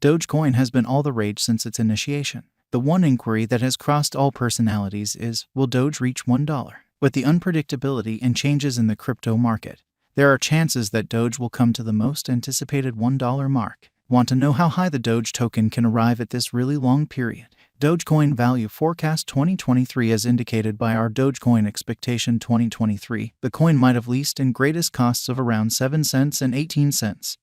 Dogecoin has been all the rage since its initiation. The one inquiry that has crossed all personalities is, will Doge reach $1? With the unpredictability and changes in the crypto market, there are chances that Doge will come to the most anticipated $1 mark. Want to know how high the Doge token can arrive at this really long period? Dogecoin Value Forecast 2023 as indicated by our Dogecoin Expectation 2023, the coin might have least and greatest costs of around 7 cents and 18 cents.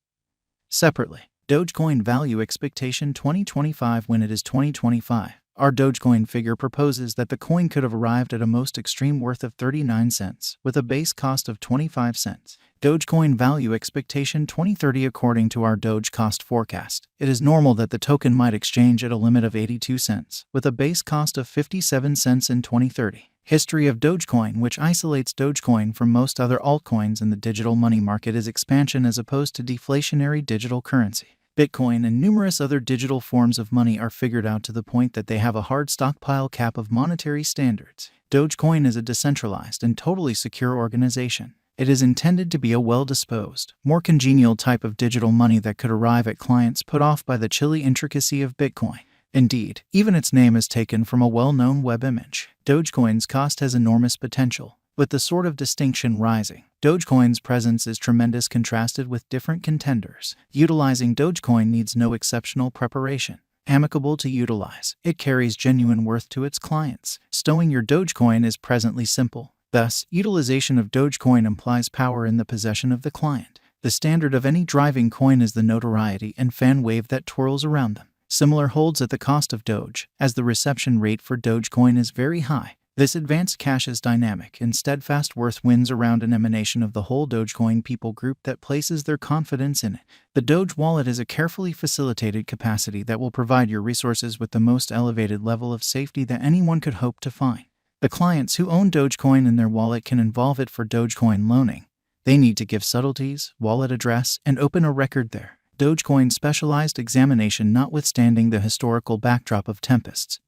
Separately, Dogecoin Value Expectation 2025 when it is 2025. Our Dogecoin figure proposes that the coin could have arrived at a most extreme worth of 39 cents, with a base cost of 25 cents. Dogecoin Value Expectation 2030 according to our Doge cost forecast, it is normal that the token might exchange at a limit of 82 cents, with a base cost of 57 cents in 2030. History of Dogecoin, which isolates Dogecoin from most other altcoins in the digital money market, is expansion as opposed to deflationary digital currency. Bitcoin and numerous other digital forms of money are figured out to the point that they have a hard stockpile cap of monetary standards. Dogecoin is a decentralized and totally secure organization. It is intended to be a well-disposed, more congenial type of digital money that could arrive at clients put off by the chilly intricacy of Bitcoin. Indeed, even its name is taken from a well-known web image. Dogecoin's cost has enormous potential. With the sort of distinction rising, Dogecoin's presence is tremendous contrasted with different contenders. Utilizing Dogecoin needs no exceptional preparation. Amicable to utilize, it carries genuine worth to its clients. Stowing your Dogecoin is presently simple. Thus, utilization of Dogecoin implies power in the possession of the client. The standard of any driving coin is the notoriety and fan wave that twirls around them. Similar holds at the cost of Doge, as the reception rate for Dogecoin is very high. This advanced cash is dynamic and steadfast worth wins around an emanation of the whole Dogecoin people group that places their confidence in it. The Doge wallet is a carefully facilitated capacity that will provide your resources with the most elevated level of safety that anyone could hope to find. The clients who own Dogecoin in their wallet can involve it for Dogecoin loaning. They need to give subtleties, wallet address, and open a record there. Dogecoin specialized examination notwithstanding the historical backdrop of tempests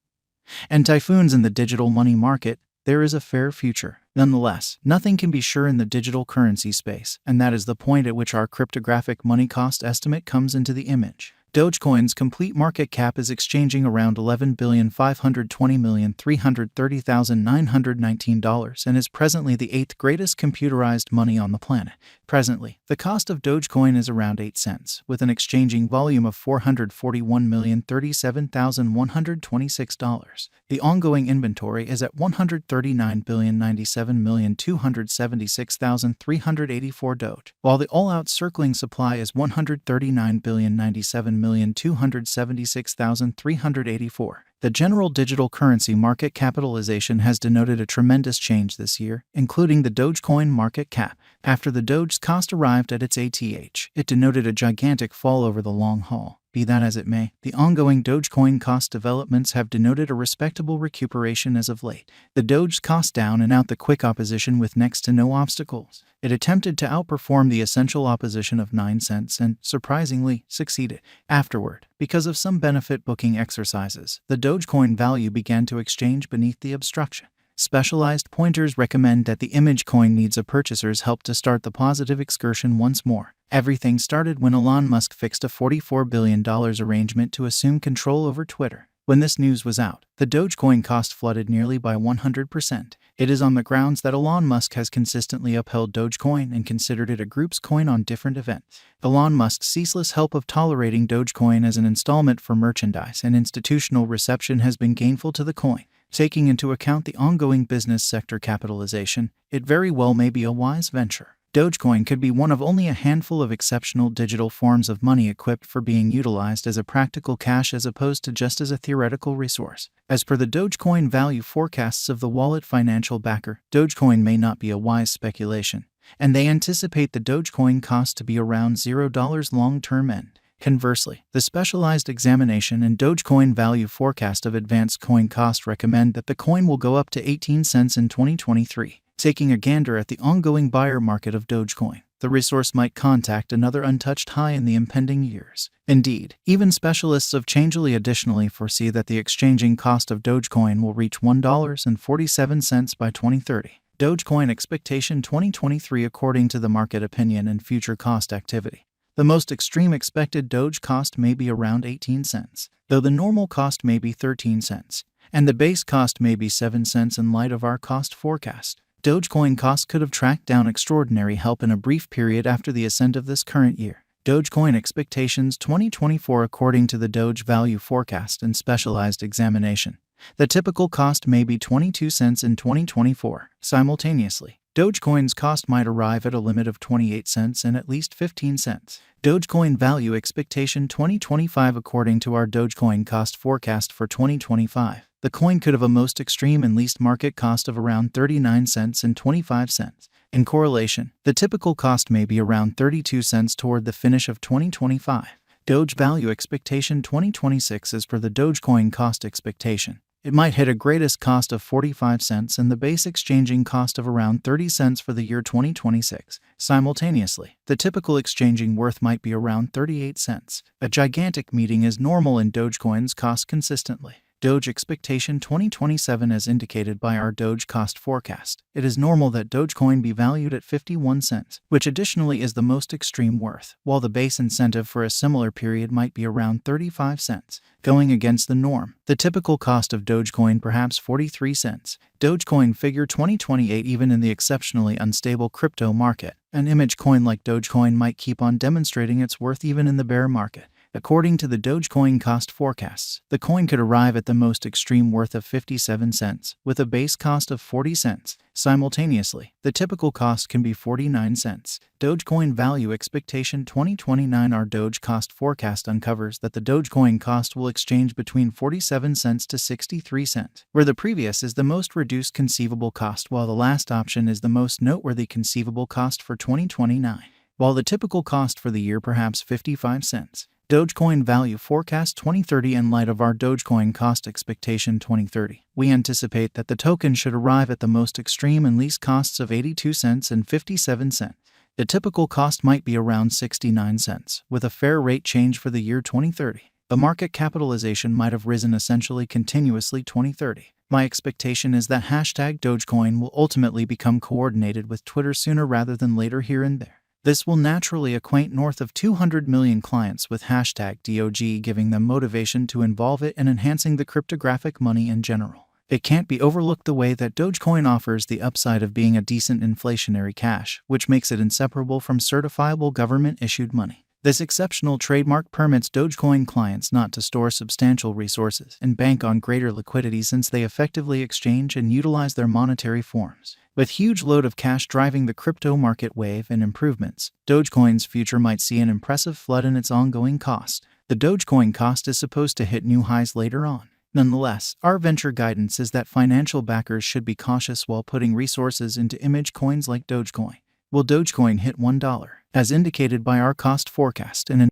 and typhoons in the digital money market, there is a fair future. Nonetheless, nothing can be sure in the digital currency space, and that is the point at which our cryptographic money cost estimate comes into the image. Dogecoin's complete market cap is exchanging around $11,520,330,919 and is presently the 8th greatest computerized money on the planet. Presently, the cost of Dogecoin is around 8 cents, with an exchanging volume of $441,037,126. The ongoing inventory is at $139,097,276,384 Doge, while the all-out circling supply is $139,097,276,384. The general digital currency market capitalization has denoted a tremendous change this year, including the Dogecoin market cap. After the Doge's cost arrived at its ATH, it denoted a gigantic fall over the long haul. Be that as it may, the ongoing Dogecoin cost developments have denoted a respectable recuperation as of late. The Doge's cost down and out the quick opposition with next to no obstacles. It attempted to outperform the essential opposition of 9 cents and, surprisingly, succeeded. Afterward, because of some benefit booking exercises, the Dogecoin value began to exchange beneath the obstruction. Specialized pointers recommend that the image coin needs a purchaser's help to start the positive excursion once more. Everything started when Elon Musk fixed a $44 billion arrangement to assume control over Twitter. When this news was out, the Dogecoin cost flooded nearly by 100%. It is on the grounds that Elon Musk has consistently upheld Dogecoin and considered it a group's coin on different events. Elon Musk's ceaseless help of tolerating Dogecoin as an installment for merchandise and institutional reception has been gainful to the coin. Taking into account the ongoing business sector capitalization, it very well may be a wise venture. Dogecoin could be one of only a handful of exceptional digital forms of money equipped for being utilized as a practical cash as opposed to just as a theoretical resource. As per the Dogecoin value forecasts of the wallet financial backer, Dogecoin may not be a wise speculation, and they anticipate the Dogecoin cost to be around $0 long-term end. Conversely, the specialized examination and Dogecoin value forecast of advanced coin cost recommend that the coin will go up to 18 cents in 2023. Taking a gander at the ongoing buyer market of Dogecoin, the resource might contact another untouched high in the impending years. Indeed, even specialists of Changelly additionally foresee that the exchanging cost of Dogecoin will reach $1.47 by 2030. Dogecoin Expectation 2023 according to the market opinion and future cost activity. The most extreme expected Doge cost may be around 18 cents, though the normal cost may be 13 cents, and the base cost may be 7 cents in light of our cost forecast. Dogecoin cost could have tracked down extraordinary help in a brief period after the ascent of this current year. Dogecoin expectations 2024 according to the Doge value forecast and specialized examination. The typical cost may be 22 cents in 2024. Simultaneously, Dogecoin's cost might arrive at a limit of 28 cents and at least 15 cents. Dogecoin value expectation 2025 according to our Dogecoin cost forecast for 2025. The coin could have a most extreme and least market cost of around 39 cents and 25 cents. In correlation, the typical cost may be around 32 cents toward the finish of 2025. Doge value expectation 2026 is per the Dogecoin cost expectation. It might hit a greatest cost of 45 cents and the base exchanging cost of around 30 cents for the year 2026. Simultaneously, the typical exchanging worth might be around 38 cents. A gigantic meeting is normal in Dogecoin's cost consistently. Doge expectation 2027 as indicated by our Doge cost forecast. It is normal that Dogecoin be valued at 51 cents, which additionally is the most extreme worth, while the base incentive for a similar period might be around 35 cents. Going against the norm, the typical cost of Dogecoin perhaps 43 cents. Dogecoin figure 2028 even in the exceptionally unstable crypto market. An image coin like Dogecoin might keep on demonstrating its worth even in the bear market. According to the Dogecoin cost forecasts, the coin could arrive at the most extreme worth of 57 cents, with a base cost of 40 cents. Simultaneously, the typical cost can be 49 cents. Dogecoin value expectation 2029 our Doge cost forecast uncovers that the Dogecoin cost will exchange between 47 cents to 63 cents, where the previous is the most reduced conceivable cost while the last option is the most noteworthy conceivable cost for 2029, while the typical cost for the year perhaps 55 cents. Dogecoin value forecast 2030 in light of our Dogecoin cost expectation 2030. We anticipate that the token should arrive at the most extreme and least costs of 82 cents and 57 cents. The typical cost might be around 69 cents, with a fair rate change for the year 2030. The market capitalization might have risen essentially continuously 2030. My expectation is that hashtag Dogecoin will ultimately become coordinated with Twitter sooner rather than later here and there. This will naturally acquaint north of 200 million clients with hashtag DOG, giving them motivation to involve it and enhancing the cryptographic money in general. It can't be overlooked the way that Dogecoin offers the upside of being a decent inflationary cash, which makes it inseparable from certifiable government-issued money. This exceptional trademark permits Dogecoin clients not to store substantial resources and bank on greater liquidity since they effectively exchange and utilize their monetary forms. With huge load of cash driving the crypto market wave and improvements, Dogecoin's future might see an impressive flood in its ongoing cost. The Dogecoin cost is supposed to hit new highs later on. Nonetheless, our venture guidance is that financial backers should be cautious while putting resources into image coins like Dogecoin. Will Dogecoin hit $1, as indicated by our cost forecast, and